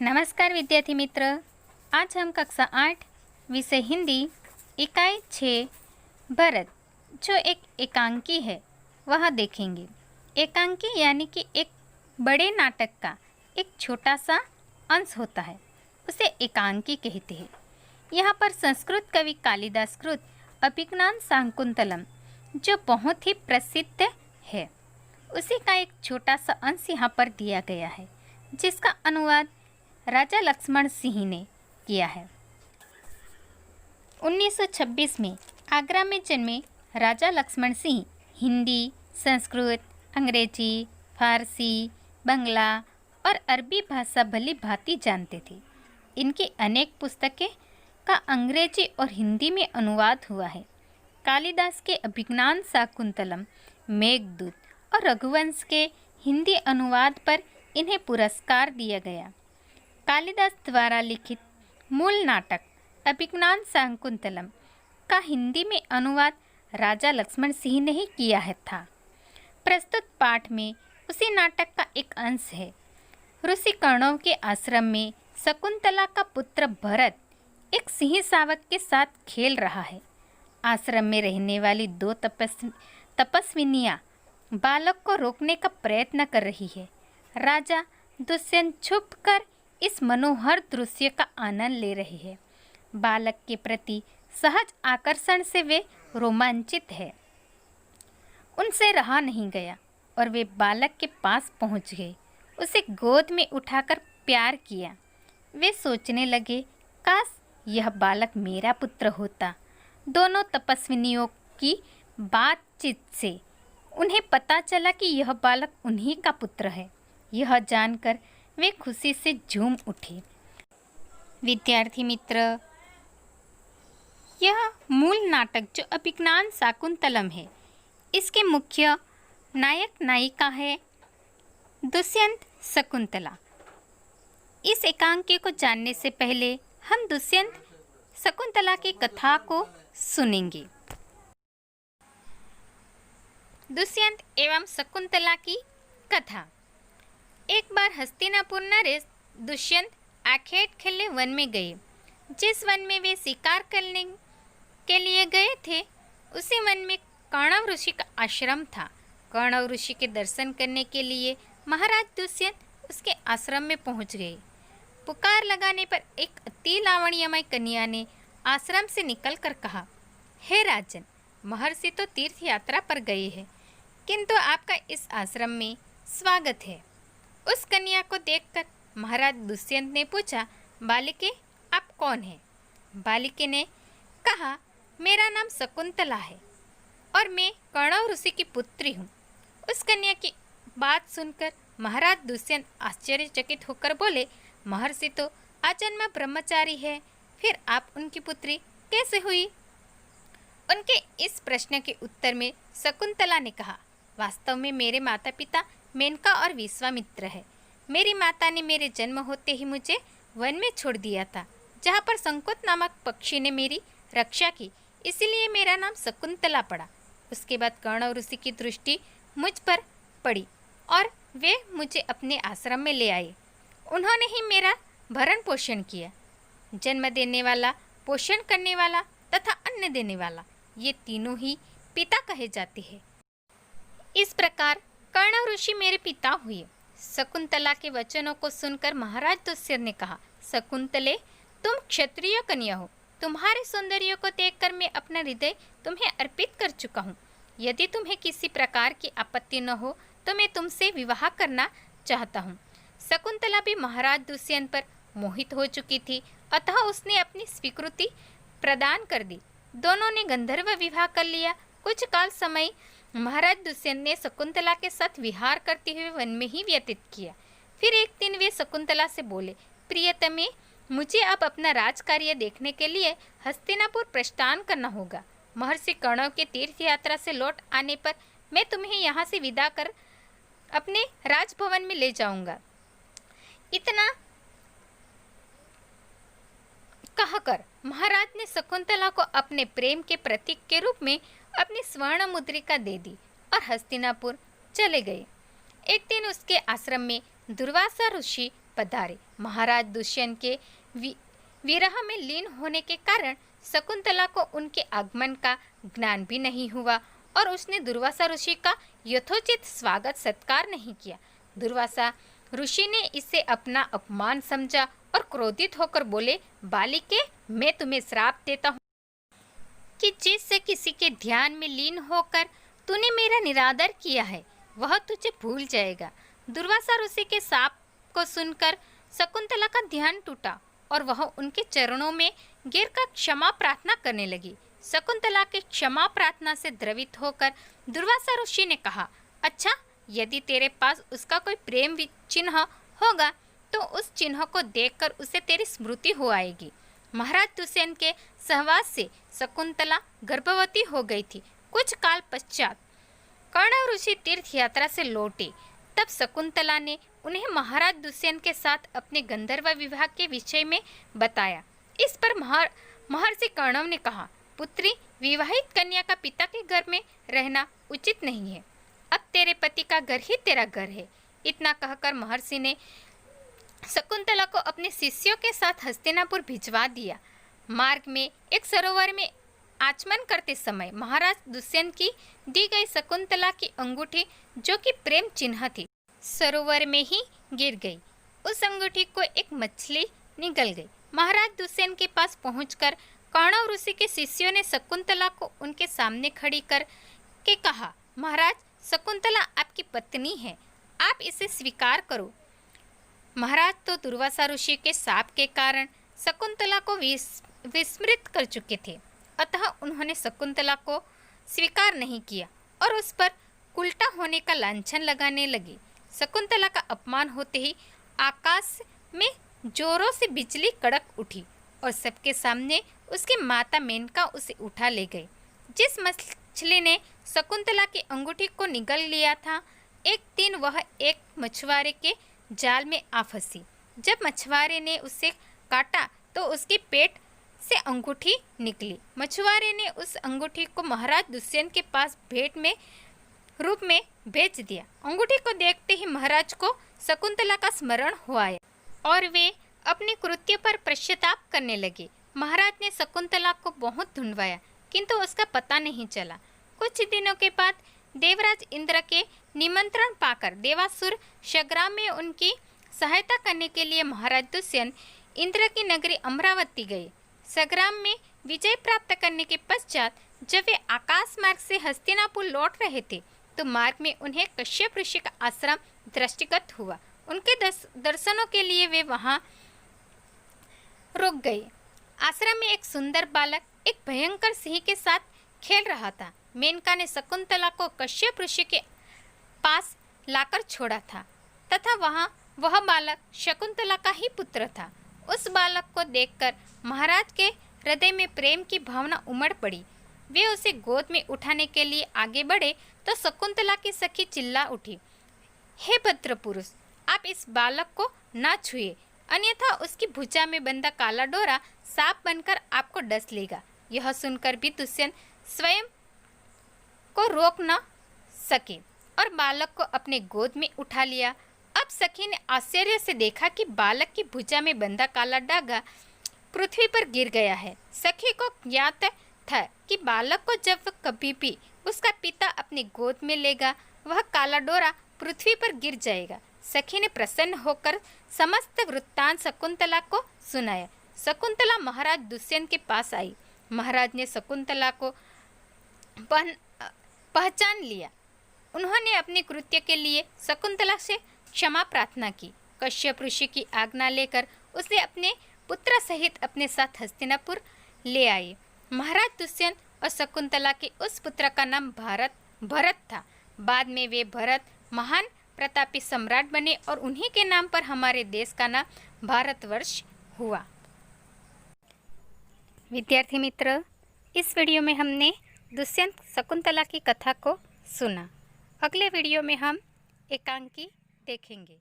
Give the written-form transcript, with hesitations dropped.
नमस्कार विद्यार्थी मित्र। आज हम कक्षा 8 विषय हिंदी इकाई 6 भरत जो एक एकांकी है वह देखेंगे। एकांकी यानी कि एक बड़े नाटक का एक छोटा सा अंश होता है, उसे एकांकी कहते हैं। यहाँ पर संस्कृत कवि कालिदास कृत अभिज्ञान शाकुंतलम जो बहुत ही प्रसिद्ध है, उसी का एक छोटा सा अंश यहाँ पर दिया गया है, जिसका अनुवाद राजा लक्ष्मण सिंह ने किया है। 1926 में आगरा में जन्मे राजा लक्ष्मण सिंह हिंदी, संस्कृत, अंग्रेजी, फारसी, बंगला और अरबी भाषा भली भांति जानते थे। इनकी अनेक पुस्तकें का अंग्रेजी और हिंदी में अनुवाद हुआ है। कालिदास के अभिज्ञान शाकुंतलम, मेघदूत और रघुवंश के हिंदी अनुवाद पर इन्हें पुरस्कार दिया गया। कालिदास द्वारा लिखित मूल नाटक अभिज्ञान शाकुंतलम का हिंदी में अनुवाद राजा लक्ष्मण सिंह ने ही किया है था। प्रस्तुत पाठ में उसी नाटक का एक अंश है। ऋषि कर्णव के आश्रम में शकुंतला का पुत्र भरत एक सिंह शावक के साथ खेल रहा है। आश्रम में रहने वाली दो तपस्विनियाँ बालक को रोकने का प्रयत्न कर रही है। राजा दुष्यंत छुपकर इस मनोहर दृश्य का आनंद ले रहे हैं। बालक के प्रति सहज आकर्षण से वे रोमांचित है। उनसे रहा नहीं गया और वे बालक के पास पहुंच गए, उसे गोद में उठाकर प्यार किया। वे सोचने लगे, काश यह बालक मेरा पुत्र होता। दोनों तपस्विनियों की बातचीत से उन्हें पता चला कि यह बालक उन्हीं का पुत्र है। यह जानकर वे खुशी से झूम उठे। विद्यार्थी मित्र, यह मूल नाटक जो अभिज्ञान शाकुंतलम है, इसके मुख्य नायक नायिका है दुष्यंत शकुंतला। इस एकांकी को जानने से पहले हम दुष्यंत शकुंतला की कथा को सुनेंगे। दुष्यंत एवं शकुंतला की कथा। एक बार हस्तिनापुर नरेश दुष्यंत आखेट खेलने वन में गए। जिस वन में वे शिकार करने के लिए गए थे, उसी वन में कर्णव ऋषि का आश्रम था। कर्णव ऋषि के दर्शन करने के लिए महाराज दुष्यंत उसके आश्रम में पहुंच गए। पुकार लगाने पर एक अति लावण्यमय कन्या ने आश्रम से निकलकर कहा, हे राजन, महर्षि तो तीर्थ यात्रा पर गए हैं, किंतु आपका इस आश्रम में स्वागत है। उस कन्या को देखकर महाराज दुष्यंत ने पूछा, बालिके, आप कौन हैं? बालिके ने कहा, मेरा नाम शकुंतला है और मैं कर्णव ऋषि की पुत्री हूँ। उस कन्या की बात सुनकर महाराज दुष्यंत आश्चर्यचकित होकर बोले, महर्षि तो आजन्म ब्रह्मचारी है, फिर आप उनकी पुत्री कैसे हुई? उनके इस प्रश्न के उत्तर में शकुंतला ने कहा, वास्तव में मेरे माता पिता मेनका और विश्वामित्र है। मेरी माता ने मेरे जन्म होते ही मुझे वन में छोड़ दिया था, जहाँ पर शंकुत नामक पक्षी ने मेरी रक्षा की, इसीलिए मेरा नाम शकुंतला पड़ा। उसके बाद कर्णव ऋषि की दृष्टि मुझ पर पड़ी और वे मुझे अपने आश्रम में ले आए। उन्होंने ही मेरा भरण पोषण किया। जन्म देने वाला, पोषण करने वाला तथा अन्न देने वाला, ये तीनों ही पिता कहे जाते हैं। इस प्रकार कर्णव ऋषि मेरे पिता हुए। शकुंतला के वचनों को सुनकर महाराज दुष्यंत ने कहा, शकुंतले, तुम क्षत्रिय कन्या हो। तुम्हारे सौंदर्य को देखकर मैं अपना हृदय तुम्हें अर्पित कर चुका हूँ। यदि तुम्हें किसी प्रकार की आपत्ति न हो तो मैं तुमसे विवाह करना चाहता हूँ। शकुंतला भी महाराज दुष्यंत पर मोहित हो चुकी थी, अतः उसने अपनी स्वीकृति प्रदान कर दी। दोनों ने गंधर्व विवाह कर लिया। कुछ काल समय महाराज दुष्यंत ने शकुंतला के साथ विहार करते हुए वन में ही व्यतीत किया। फिर एक दिन वे शकुंतला से बोले, प्रियतमे, मुझे अब अपना राजकार्य देखने के लिए हस्तिनापुर प्रस्थान करना होगा। महर्षि कर्णव के तीर्थ यात्रा से लौट आने पर मैं तुम्हें यहाँ से विदा कर अपने राजभवन में ले जाऊंगा। इतना कहकर महाराज ने शकुंतला को अपने प्रेम के प्रतीक के रूप में अपनी स्वर्ण मुद्रिका दे दी और हस्तिनापुर चले गए। एक दिन उसके आश्रम में दुर्वासा ऋषि पधारे। महाराज दुष्यंत के विरह में लीन होने के कारण शकुंतला को उनके आगमन का ज्ञान भी नहीं हुआ और उसने दुर्वासा ऋषि का यथोचित स्वागत सत्कार नहीं किया। दुर्वासा ऋषि ने इसे अपना अपमान समझा और क्रोधित होकर बोले, बालिके, मैं तुम्हें श्राप देता हूँ कि जिससे किसी के ध्यान में लीन होकर तूने मेरा निरादर किया है वह तुझे भूल जाएगा। दुर्वासा ऋषि के शाप को सुनकर शकुंतला का ध्यान टूटा और वह उनके चरणों में गिरकर क्षमा प्रार्थना करने लगी। शकुंतला के क्षमा प्रार्थना से द्रवित होकर दुर्वासा ऋषि ने कहा, अच्छा, यदि तेरे पास उसका कोई प्रेम चिन्ह होगा तो उस चिन्ह को देखकर उसे तेरी स्मृति हो आएगी। महाराज दुष्यंत के सहवास से शकुंतला गर्भवती हो गई थी। कुछ काल पश्चात कर्ण ऋषि तीर्थ यात्रा से लौटे, तब शकुंतला ने उन्हें महाराज दुष्यंत के साथ अपने गंधर्व विवाह के विषय में बताया। इस पर महर्षि कर्णव ने कहा, पुत्री, विवाहित कन्या का पिता के घर में रहना उचित नहीं है। अब तेरे पति का घर ही तेरा घर है। इतना कहकर महर्षि ने शकुंतला को अपने शिष्यों के साथ हस्तिनापुर भिजवा दिया। मार्ग में एक सरोवर में आचमन करते समय महाराज दुष्यंत की दी गई शकुंतला की अंगूठी, जो कि प्रेम चिन्ह थी, सरोवर में ही गिर गई। उस अंगूठी को एक मछली निगल गई। महाराज दुष्यंत के पास पहुंचकर कर्ण ऋषि के शिष्यों ने शकुंतला को उनके सामने खड़ी कर के कहा, महाराज, शकुंतला आपकी पत्नी है, आप इसे स्वीकार करो। महाराज तो दुर्वासा ऋषि के शाप के कारण शकुंतला को विस्मृत कर चुके थे, अतः उन्होंने शकुंतला को स्वीकार नहीं किया और उस पर उल्टा होने का लांछन लगाने लगे। शकुंतला का अपमान होते ही आकाश में जोरों से बिजली कड़क उठी और सबके सामने उसकी माता मेनका उसे उठा ले गई। जिस मछली ने शकुंतला की अंगूठी को निगल लिया था, एक दिन वह एक मछुआरे के जाल में आ फंसी। जब मछुआरे ने उसे काटा तो उसके पेट से अंगूठी निकली। मछुआरे ने उस अंगूठी को महाराज दुष्यंत के पास भेंट में रूप में भेज दिया। अंगूठी को देखते ही महाराज को शकुंतला का स्मरण हो आया और वे अपने कृत्य पर पश्चाताप करने लगे। महाराज ने शकुंतला को बहुत ढूंढवाया, किंतु उसका पता नहीं चला। कुछ दिनों के बाद देवराज इंद्र के निमंत्रण पाकर देवासुर संग्राम में उनकी सहायता करने के लिए महाराज दुष्यंत इंद्र की नगरी अमरावती गए। संग्राम में विजय प्राप्त करने के पश्चात जब वे आकाश मार्ग से हस्तिनापुर लौट रहे थे तो मार्ग में उन्हें कश्यप ऋषि का आश्रम दृष्टिगत हुआ। उनके दर्शनों के लिए वे वहां रुक गए। आश्रम में एक सुंदर बालक एक भयंकर सिंह के साथ खेल रहा था। मेनका ने शकुंतला को कश्यप ऋषि के पास लाकर छोड़ा था तथा वह बालक शकुंतला का ही पुत्र था। उस बालक को देखकर महाराज के हृदय में प्रेम की भावना उमड़ पड़ी। वे उसे गोद में उठाने के लिए आगे बढ़े तो शकुंतला की सखी चिल्ला उठी, हे भद्र पुरुष, आप इस बालक को ना छुए, अन्यथा उसकी भुजा में बंधा काला डोरा सांप बनकर आपको डस लेगा। यह सुनकर भी दुष्यंत स्वयं को रोक न सके और बालक को अपने गोद में उठा लिया। अब सखी ने आश्चर्य से देखा कि बालक की भुजा में बंधा काला डागा पृथ्वी पर गिर गया है। सखी को ज्ञात था कि बालक को जब कभी भी उसका पिता अपनी गोद में लेगा वह काला डोरा पृथ्वी पर गिर जाएगा। सखी ने प्रसन्न होकर समस्त वृत्तांत शकुंतला को सुनाया। शकुंतला महाराज दुष्यंत के पास आई। महाराज ने शकुंतला को पहचान लिया। उन्होंने अपने कृत्य के लिए शकुंतला से क्षमा प्रार्थना की। कश्यप ऋषि की आज्ञा लेकर उसे अपने पुत्र सहित अपने साथ हस्तिनापुर ले आए। महाराज दुष्यंत और शकुंतला के उस पुत्र का नाम भरत था। बाद में वे भरत महान प्रतापी सम्राट बने और उन्हीं के नाम पर हमारे देश का नाम भारतवर्ष हुआ। विद्यार्थी मित्र, इस वीडियो में हमने दुष्यंत शकुंतला की कथा को सुना। अगले वीडियो में हम एकांकी देखेंगे।